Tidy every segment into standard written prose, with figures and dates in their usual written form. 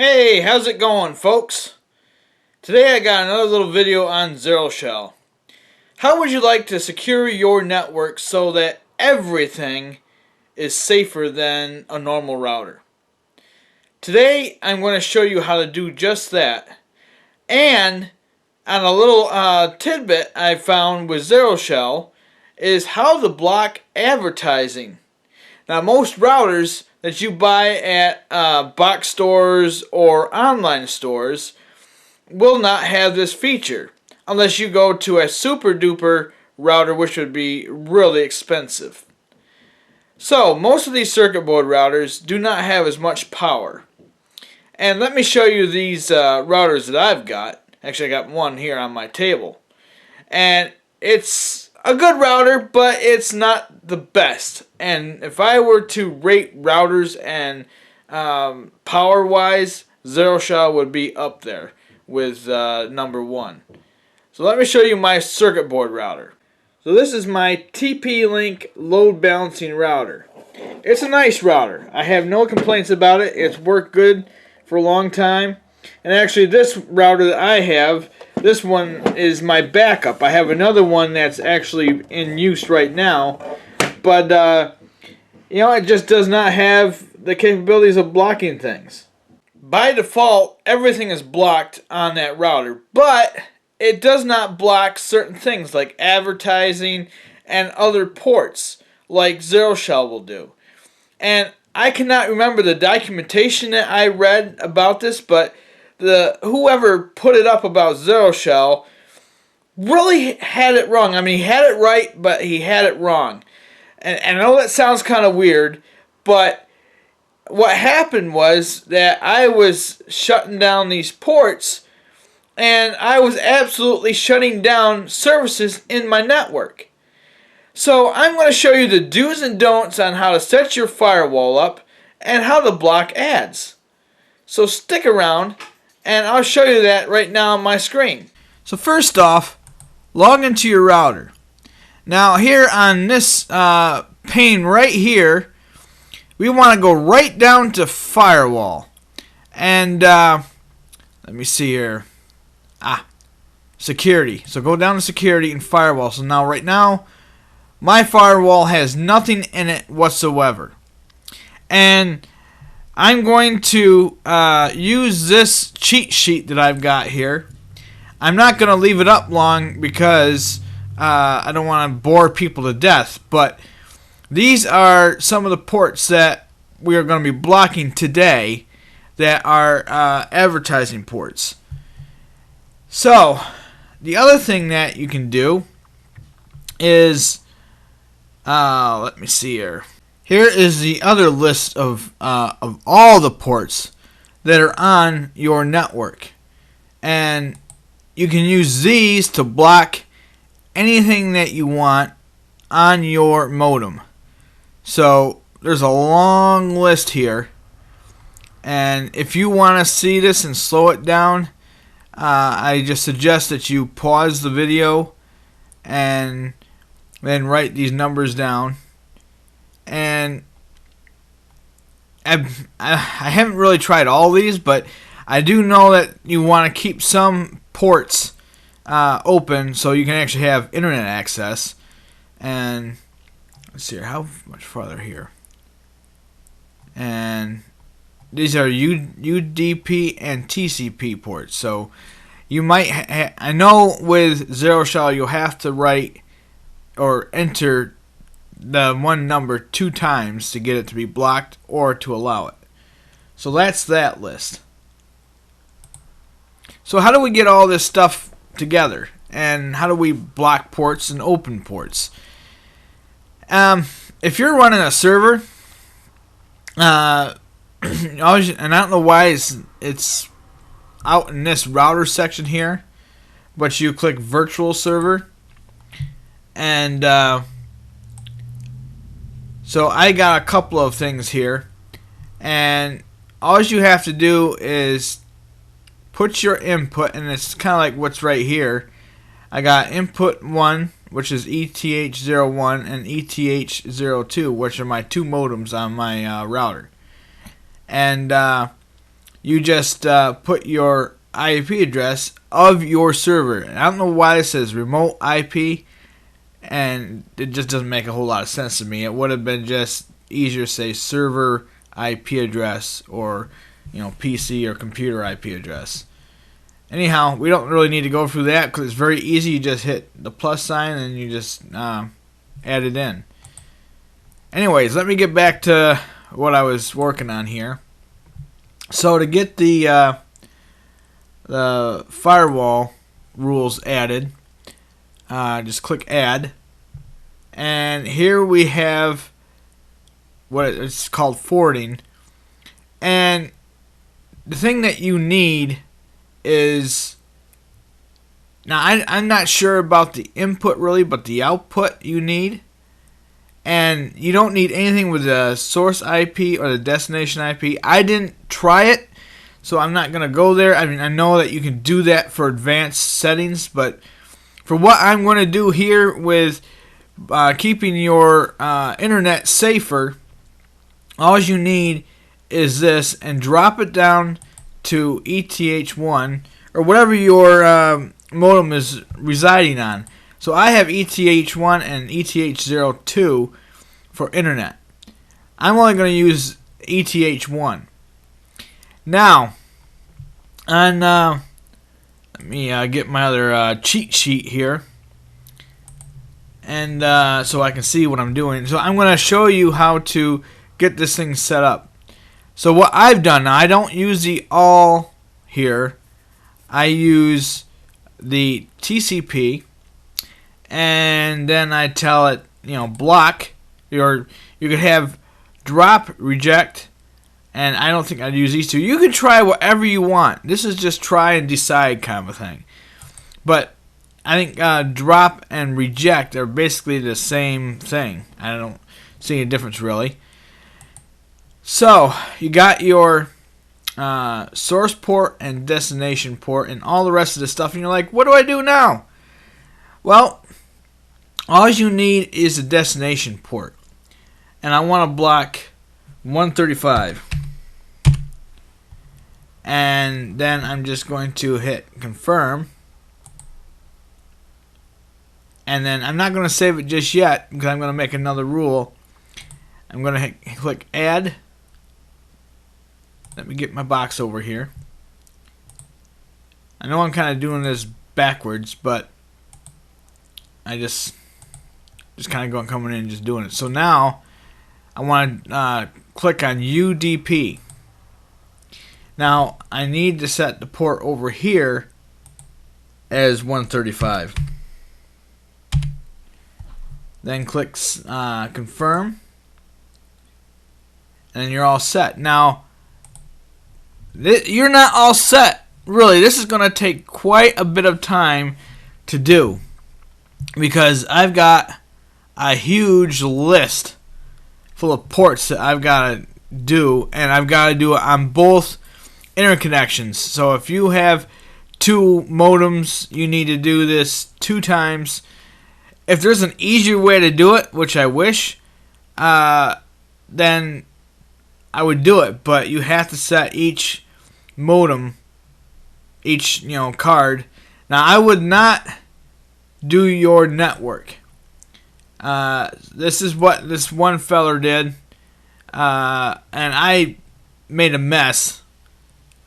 Hey, how's it going, folks? Today I got another little video on Zeroshell. How would you like to secure your network so that everything is safer than a normal router? Today I'm going to show you how to do just that. And on a little tidbit I found with Zeroshell is how to block advertising. Now, most routers that you buy at box stores or online stores will not have this feature unless you go to a super duper router, which would be really expensive. So most of these circuit board routers do not have as much power. And let me show you these routers that I've got. Actually, I got one here on my table. And it's a good router, but it's not the best. And if I were to rate routers and power-wise, Zeroshell would be up there with number one. So let me show you my circuit board router. So this is my TP-Link load balancing router. It's a nice router. I have no complaints about it. It's worked good for a long time. And actually, this router that I have, this one is my backup. I have another one that's actually in use right now, but it just does not have the capabilities of blocking things. By default, everything is blocked on that router, but it does not block certain things like advertising and other ports like Zeroshell will do. And I cannot remember the documentation that I read about this, but whoever put it up about Zeroshell really had it wrong. I mean, he had it right, but he had it wrong. And I know that sounds kind of weird, but what happened was that I was shutting down these ports, and I was absolutely shutting down services in my network. So I'm going to show you the do's and don'ts on how to set your firewall up and how to block ads. So stick around, and I'll show you that right now on my screen. So first off, log into your router. Now here on this pane right here, we want to go right down to Firewall. And let me see here. Security. So go down to Security and Firewall. So now right now, my firewall has nothing in it whatsoever. And I'm going to use this cheat sheet that I've got here. I'm not going to leave it up long because I don't want to bore people to death. But these are some of the ports that we are going to be blocking today that are advertising ports. So the other thing that you can do is, let me see here. Here is the other list of all the ports that are on your network. And you can use these to block anything that you want on your modem. So there's a long list here. And if you want to see this and slow it down, I just suggest that you pause the video and then write these numbers down. And I haven't really tried all these, but I do know that you want to keep some ports open so you can actually have internet access. And let's see here, how much farther here? And these are UDP and TCP ports. So you might, I know with Zeroshell you'll have to write or enter the one number 2 times to get it to be blocked or to allow it. So that's that list. So how do we get all this stuff together? And how do we block ports and open ports? If you're running a server, and I don't know why it's out in this router section here, but you click virtual server, and so I got a couple of things here, and all you have to do is put your input, and it's kind of like what's right here. I got input 1, which is ETH01, and ETH02, which are my 2 modems on my router. And you just put your IP address of your server. And I don't know why it says remote IP, and it just doesn't make a whole lot of sense to me. It would have been just easier to say server IP address, or PC or computer IP address. Anyhow, we don't really need to go through that because it's very easy. You just hit the plus sign and you just add it in. Anyways, let me get back to what I was working on here. So to get the firewall rules added, just click add, and here we have what it's called forwarding. And the thing that you need is, now I'm not sure about the input really, but the output you need. And you don't need anything with the source IP or the destination IP. I didn't try it, so I'm not going to go there. I mean, I know that you can do that for advanced settings, but for what I'm going to do here with keeping your internet safer, all you need is this, and drop it down to ETH1 or whatever your modem is residing on. So I have ETH1 and ETH02 for internet. I'm only going to use ETH1. Now, on let me get my other cheat sheet here, and so I can see what I'm doing. So I'm going to show you how to get this thing set up. So what I've done, now I don't use the all here. I use the TCP, and then I tell it, block. You could have drop, reject, and I don't think I'd use these two. You can try whatever you want. This is just try and decide kind of a thing. But I think drop and reject are basically the same thing. I don't see a difference really. So you got your source port and destination port and all the rest of the stuff, and you're like, what do I do now? Well, all you need is a destination port, and I want to block 135, and then I'm just going to hit confirm, and then I'm not going to save it just yet because I'm going to make another rule. I'm going to click add. Let me get my box over here. I know I'm kind of doing this backwards, but I just kind of coming in and just doing it. So now I want to click on UDP. Now I need to set the port over here as 135. Then click confirm, and you're all set. Now you're not all set, really. This is going to take quite a bit of time to do, because I've got a huge list full of ports that I've got to do, and I've got to do it on both interconnections. So if you have two modems, you need to do this 2 times. If there's an easier way to do it, which I wish, then I would do it, but you have to set each modem, each card. Now I would not do your network. This is what this one feller did, and I made a mess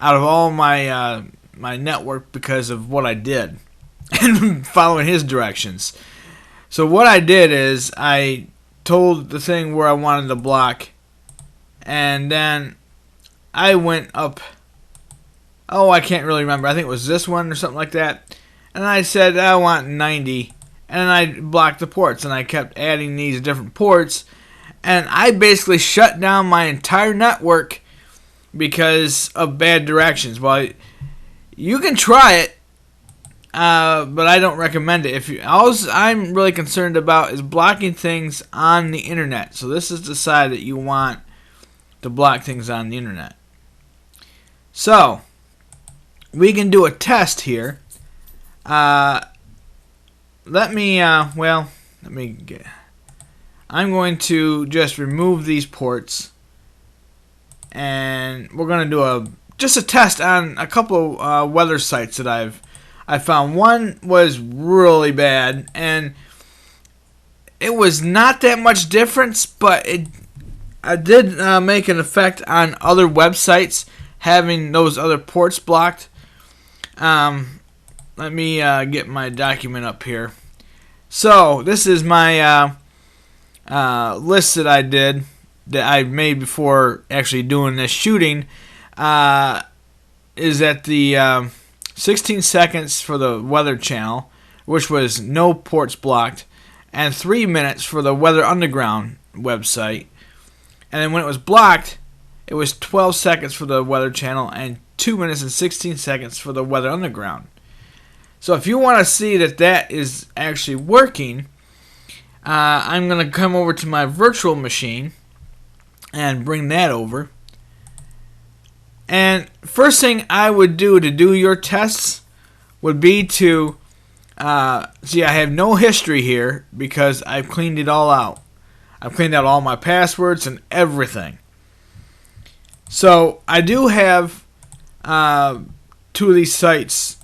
out of all my my network because of what I did and following his directions. So what I did is I told the thing where I wanted to block, and then I went up, I can't really remember, I think it was this one or something like that, and I said I want 90, and then I blocked the ports, and I kept adding these different ports, and I basically shut down my entire network because of bad directions. Well, you can try it, but I don't recommend it. All I'm really concerned about is blocking things on the internet. So this is the side that you want to block things on the internet. So we can do a test here. I'm going to just remove these ports, and we're going to do a just a test on a couple of weather sites that I found. One was really bad, and it was not that much difference, but it did make an effect on other websites having those other ports blocked. Let me get my document up here. So this is my list that I made before actually doing this shooting. Is at the 16 seconds for the Weather Channel, which was no ports blocked, and 3 minutes for the Weather Underground website. And then when it was blocked, it was 12 seconds for the Weather Channel and 2 minutes and 16 seconds for the Weather Underground. So if you want to see that is actually working, I'm going to come over to my virtual machine and bring that over. And first thing I would do to do your tests would be to see, I have no history here because I've cleaned it all out. I've cleaned out all my passwords and everything. So I do have 2 of these sites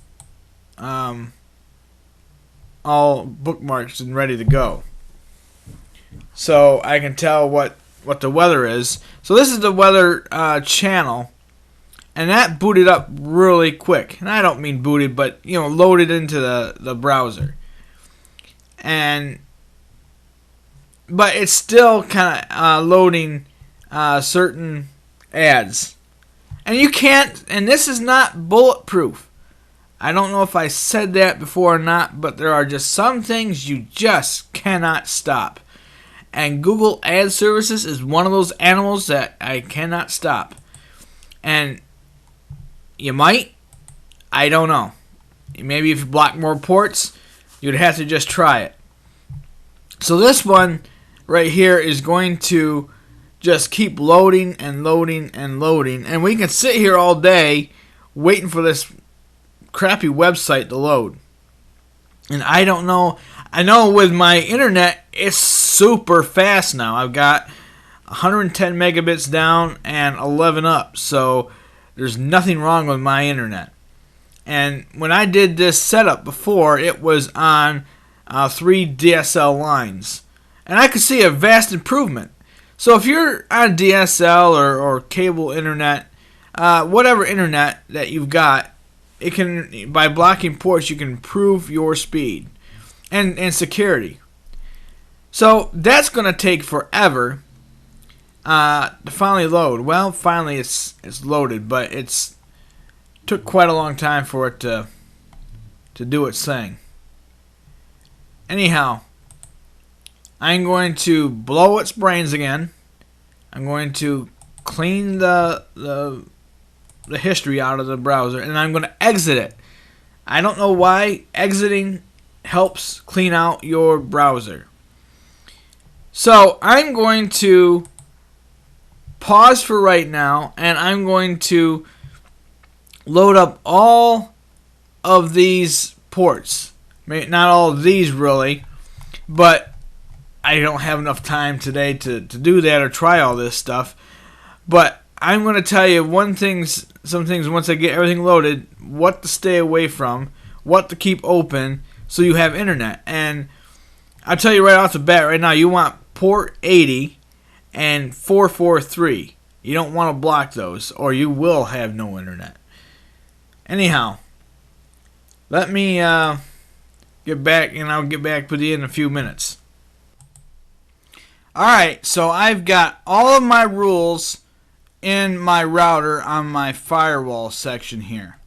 all bookmarked and ready to go. So I can tell what the weather is. So this is the Weather Channel. And that booted up really quick. And I don't mean booted, but loaded into the browser. But it's still kind of loading certain ads. And you can't, and this is not bulletproof. I don't know if I said that before or not, but there are just some things you just cannot stop. And Google Ad Services is one of those animals that I cannot stop. And you might. I don't know. Maybe if you block more ports, you'd have to just try it. So this one right here is going to just keep loading and loading and loading. And we can sit here all day waiting for this crappy website to load. And I don't know. I know with my internet, it's super fast now. I've got 110 megabits down and 11 up. So there's nothing wrong with my internet. And when I did this setup before, it was on 3 DSL lines. And I could see a vast improvement. So if you're on DSL or cable internet, whatever internet that you've got, it can, by blocking ports, you can improve your speed and security. So that's going to take forever to finally load. Well, finally it's loaded, but it's took quite a long time for it to do its thing. Anyhow, I'm going to blow its brains again. I'm going to clean the history out of the browser, and I'm going to exit it. I don't know why exiting helps clean out your browser. So I'm going to pause for right now, and I'm going to load up all of these ports. Not all of these really, but I don't have enough time today to do that or try all this stuff. But I'm going to tell you some things once I get everything loaded, what to stay away from, what to keep open so you have internet. And I'll tell you right off the bat right now, you want port 80 and 443. You don't want to block those or you will have no internet. Anyhow, let me get back, and I'll get back with you in a few minutes. Alright, so I've got all of my rules in my router on my firewall section here.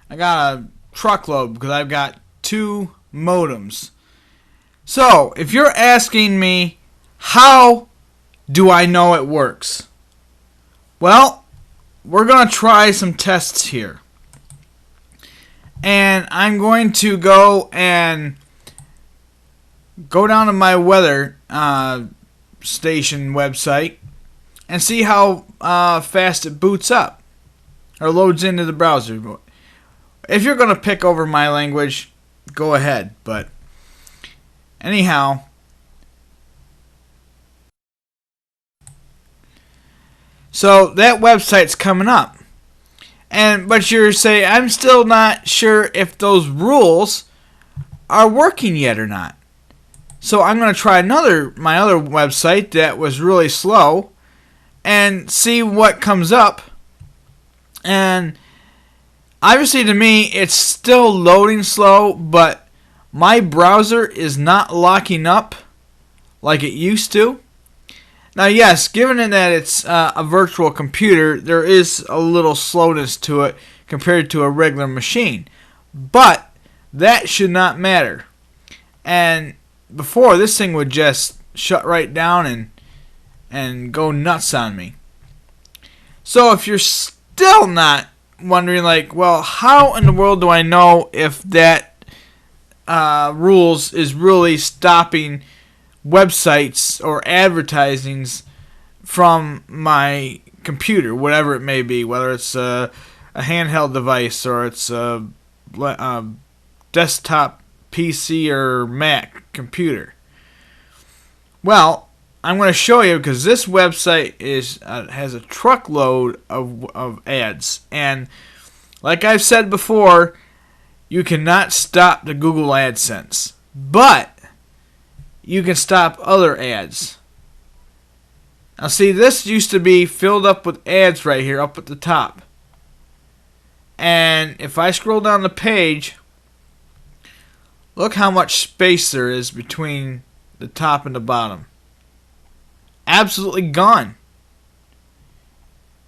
I got a truckload because I've got 2 modems. So, if you're asking me, how do I know it works? Well, we're going to try some tests here. And I'm going to go down to my weather station website and see how fast it boots up or loads into the browser. If you're going to pick over my language, go ahead. But anyhow, so that website's coming up. But you're saying, I'm still not sure if those rules are working yet or not. So I'm going to try my other website that was really slow and see what comes up. And obviously to me it's still loading slow, but my browser is not locking up like it used to. Now yes, given that it's a virtual computer, there is a little slowness to it compared to a regular machine. But that should not matter. And before, this thing would just shut right down and go nuts on me. So if you're still not wondering, like, well, how in the world do I know if that rules is really stopping websites or advertisings from my computer, whatever it may be, whether it's a handheld device or it's a desktop PC or Mac computer? Well, I'm going to show you, because this website has a truckload of ads, and like I've said before, you cannot stop the Google AdSense, but you can stop other ads. Now see, this used to be filled up with ads right here up at the top. And if I scroll down the page, look how much space there is between the top and the bottom. Absolutely gone.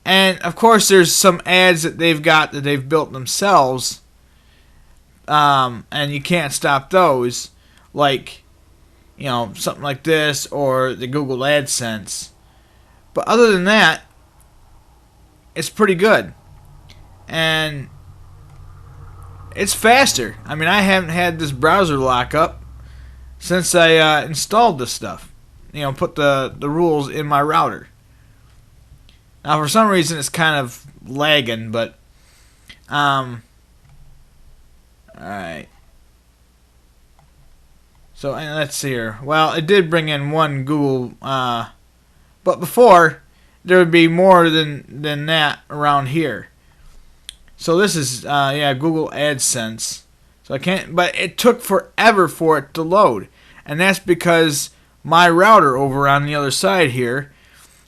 And of course there's some ads that they've built themselves. And you can't stop those. Like, something like this or the Google AdSense. But other than that, it's pretty good. And it's faster. I mean, I haven't had this browser lock up since I installed this stuff. Put the rules in my router. Now, for some reason, it's kind of lagging, but alright. So, and let's see here. Well, it did bring in one Google, but before there would be more than that around here. So this is Google AdSense. So I can't, but it took forever for it to load, and that's because my router over on the other side here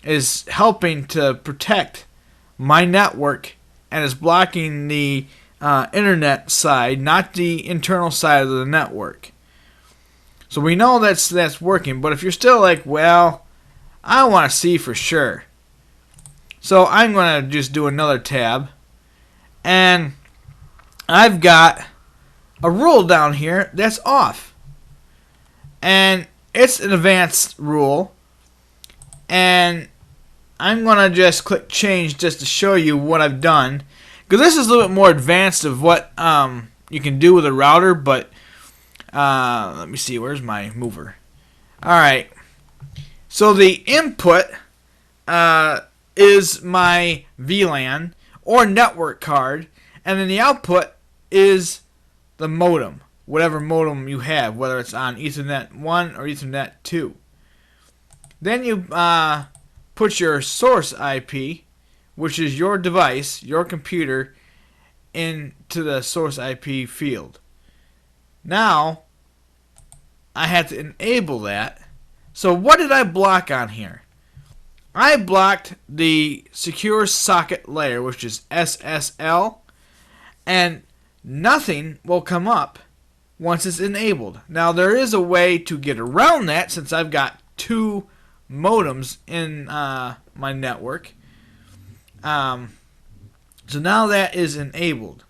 is helping to protect my network and is blocking the internet side, not the internal side of the network. So we know that's working, but if you're still like, well, I want to see for sure. So I'm going to just do another tab, and I've got a rule down here that's off. And it's an advanced rule, and I'm going to just click change just to show you what I've done, because this is a little bit more advanced of what you can do with a router. But let me see, where's my mover? Alright, so the input is my VLAN or network card, and then the output is the modem, whatever modem you have, whether it's on Ethernet 1 or Ethernet 2. Then you put your source IP, which is your device, your computer, into the source IP field. Now, I had to enable that. So what did I block on here? I blocked the secure socket layer, which is SSL, and nothing will come up once it's enabled. Now there is a way to get around that, since I've got two modems in my network. So now that is enabled.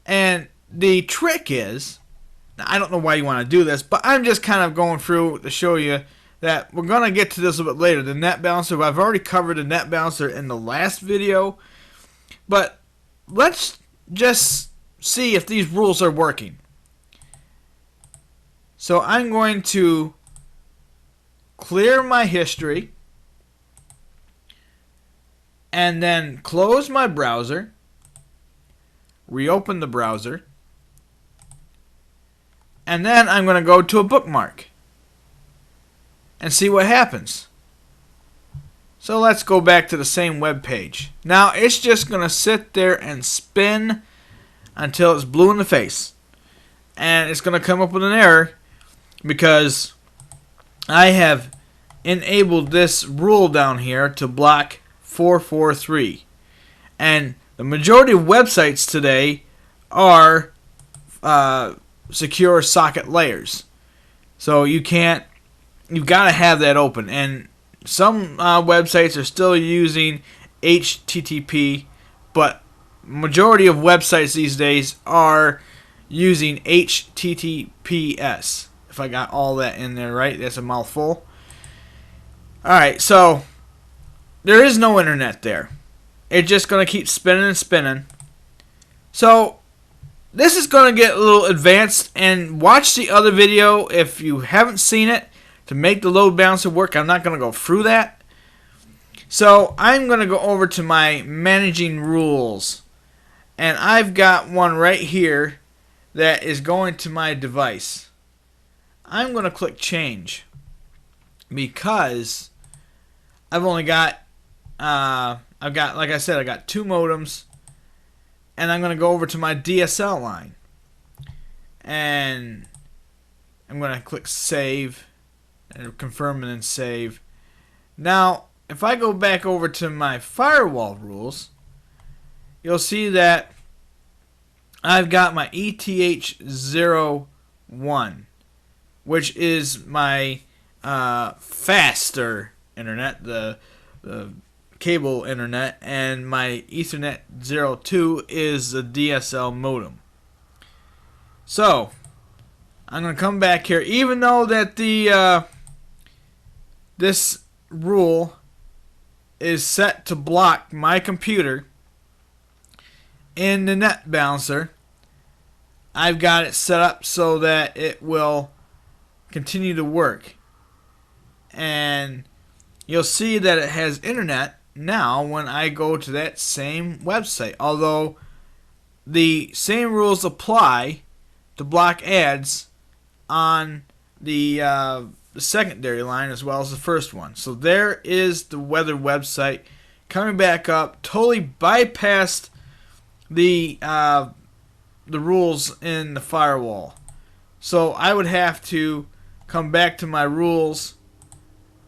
And the trick is, I don't know why you want to do this, but I'm just kind of going through to show you that we're going to get to this a bit later. The net balancer, I've already covered the net balancer in the last video, but let's just see if these rules are working. So I'm going to clear my history and then close my browser, reopen the browser, and then I'm going to go to a bookmark and see what happens. So let's go back to the same web page. Now it's just going to sit there and spin until it's blue in the face. And it's going to come up with an error because I have enabled this rule down here to block 443. And the majority of websites today are secure socket layers. So you've got to have that open. And some websites are still using HTTP, but majority of websites these days are using HTTPS. If I got all that in there right, that's a mouthful. Alright, so there is no internet there. It's just going to keep spinning and spinning. So this is going to get a little advanced, and watch the other video if you haven't seen it to make the load balancer work. I'm not going to go through that. So I'm going to go over to my managing rules, and I've got one right here that is going to my device. I'm going to click change because I've only got like I said, I got 2 modems, and I'm going to go over to my DSL line, and I'm going to click save and confirm and then save. Now if I go back over to my firewall rules, you'll see that I've got my ETH01, which is my faster internet, the cable internet, and my Ethernet 02 is the DSL modem. So I'm going to come back here, even though that the this rule is set to block my computer in the net balancer. I've got it set up so that it will continue to work, and you'll see that it has internet now when I go to that same website, although the same rules apply to block ads on the secondary line as well as the first one. So there is the weather website coming back up, totally bypassed the rules in the firewall. So I would have to come back to my rules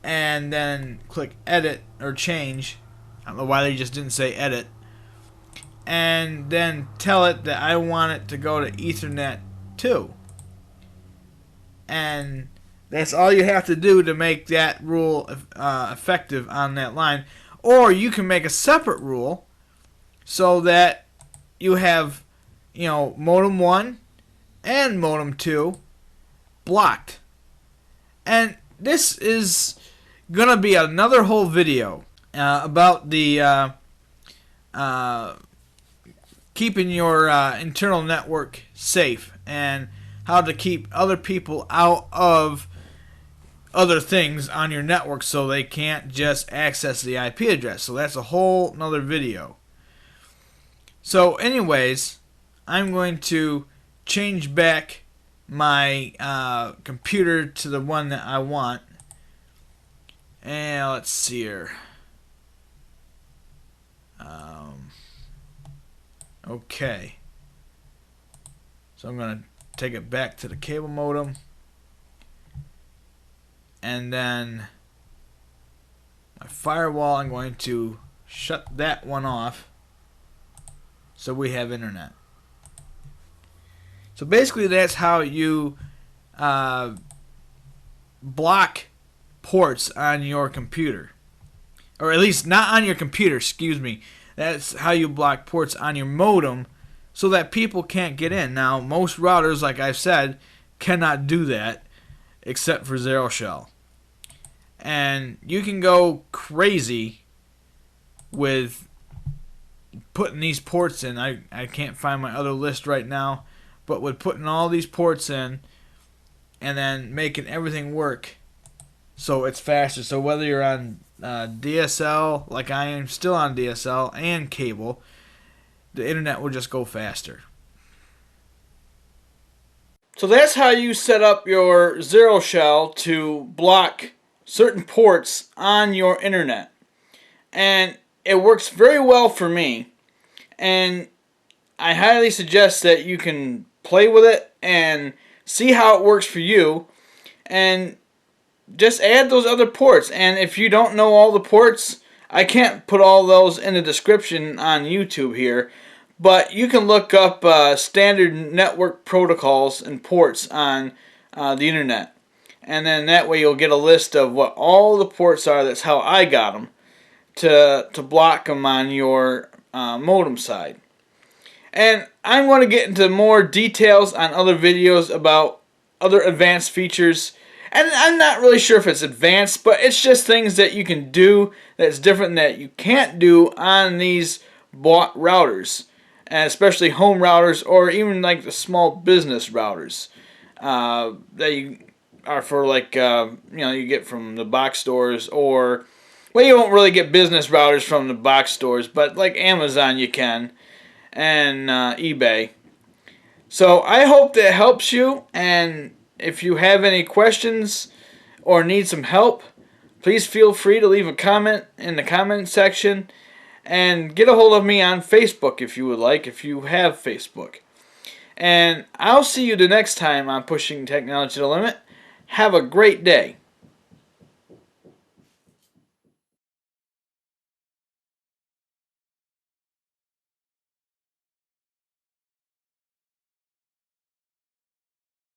and then click edit or change. I don't know why they just didn't say edit. And then tell it that I want it to go to Ethernet 2. And that's all you have to do to make that rule effective on that line. Or you can make a separate rule so that you have, modem 1 and modem 2 blocked. And this is going to be another whole video about the keeping your internal network safe and how to keep other people out of other things on your network so they can't just access the IP address. So that's a whole nother video. So anyways, I'm going to change back my computer to the one that I want. And let's see here. Okay. So I'm going to take it back to the cable modem. And then my firewall, I'm going to shut that one off so we have internet. So basically that's how you block ports on your computer. Or at least not on your computer, excuse me. That's how you block ports on your modem so that people can't get in. Now, most routers, like I've said, cannot do that except for Zeroshell. And you can go crazy with putting these ports in. I can't find my other list right now, but with putting all these ports in and then making everything work so it's faster. So whether you're on DSL, like I am still on DSL, and cable, the internet will just go faster. So that's how you set up your Zeroshell to block certain ports on your internet. and it works very well for me. And I highly suggest that you can play with it and see how it works for you, and just add those other ports. And if you don't know all the ports, I can't put all those in the description on YouTube here, but you can look up standard network protocols and ports on the internet, and then that way you'll get a list of what all the ports are. That's how I got them to block them on your modem side. And I'm going to get into more details on other videos about other advanced features. And I'm not really sure if it's advanced, but it's just things that you can do that's different that you can't do on these bought routers. And especially home routers, or even like the small business routers that you are for, like, you get from the box stores, or, well, you won't really get business routers from the box stores, but like Amazon you can, and eBay. So I hope that helps you, and if you have any questions or need some help, please feel free to leave a comment in the comment section, and get a hold of me on Facebook if you would like, if you have Facebook. And I'll see you the next time on Pushing Technology to the Limit. Have a great day.